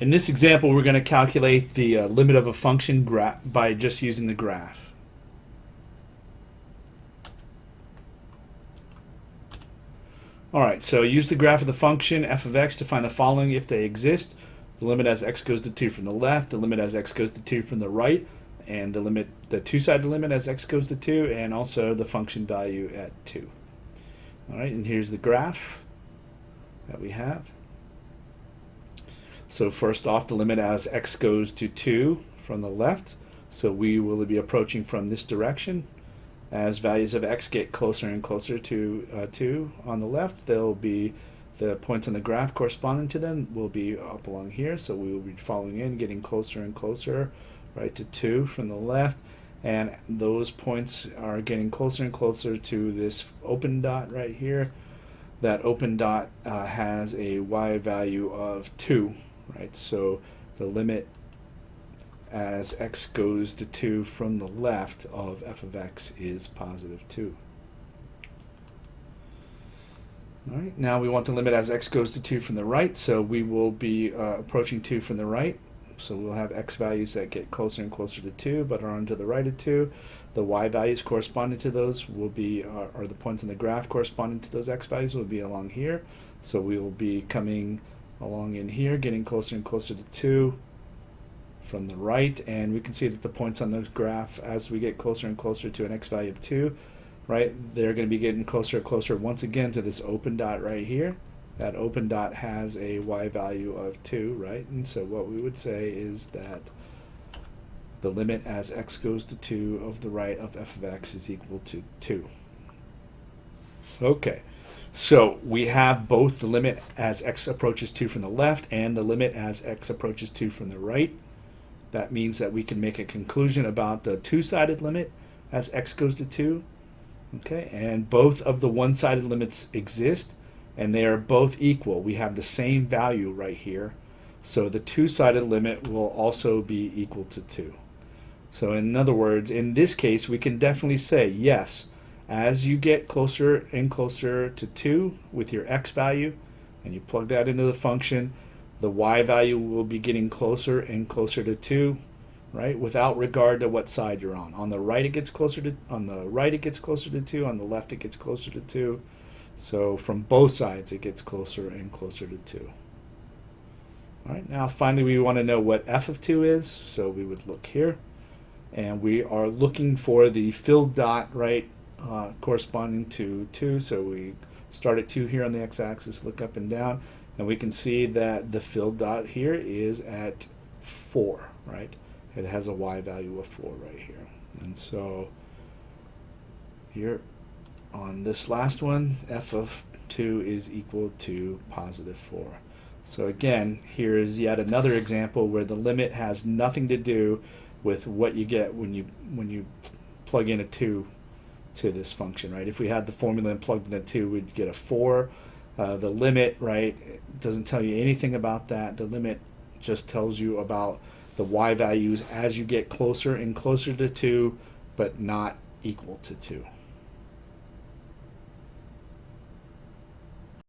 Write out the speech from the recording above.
In this example, we're going to calculate the limit of a function by just using the graph. All right, so use the graph of the function f of x to find the following if they exist. The limit as x goes to 2 from the left, the limit as x goes to 2 from the right, and the two-sided limit as x goes to 2, and also the function value at 2. All right, and here's the graph that we have. So first off, the limit as x goes to 2 from the left. So we will be approaching from this direction. As values of x get closer and closer to 2 on the left, there'll be the points on the graph corresponding to them will be up along here. So we will be following in, getting closer and closer, right, to 2 from the left. And those points are getting closer and closer to this open dot right here. That open dot has a y value of 2, right? So the limit as x goes to 2 from the left of f of x is positive 2. All right, now we want the limit as x goes to 2 from the right, so we will be approaching 2 from the right. So we'll have x values that get closer and closer to 2 but are on to the right of 2. The y values corresponding to those will be, or the points in the graph corresponding to those x values will be along here. So we will be coming along in here, getting closer and closer to 2 from the right, and we can see that the points on the graph, as we get closer and closer to an x value of 2, right, they're going to be getting closer and closer once again to this open dot right here. That open dot has a y value of 2, right? And so what we would say is that the limit as x goes to 2 of the right of f of x is equal to 2. Okay, so we have both the limit as x approaches 2 from the left and the limit as x approaches 2 from the right. That means that we can make a conclusion about the two-sided limit as x goes to 2. Okay, and both of the one-sided limits exist, and they are both equal. We have the same value right here. So the two-sided limit will also be equal to 2. So in other words, in this case, we can definitely say, yes, as you get closer and closer to 2 with your x value, and you plug that into the function, the y value will be getting closer and closer to 2, right? Without regard to what side you're on. On the right it gets closer to 2, on the left it gets closer to 2. So from both sides it gets closer and closer to 2. All right, now finally we want to know what f of 2 is, so we would look here, and we are looking for the filled dot, right, corresponding to 2. So we start at 2 here on the x-axis, look up and down, and we can see that the filled dot here is at 4, right? It has a y value of 4 right here. And so here on this last one, f of 2 is equal to positive 4. So again, here is yet another example where the limit has nothing to do with what you get when you plug in a 2 to this function, right? If we had the formula and plugged in a 2, we'd get a 4. The limit, right, it doesn't tell you anything about that. The limit just tells you about the y values as you get closer and closer to 2, but not equal to 2.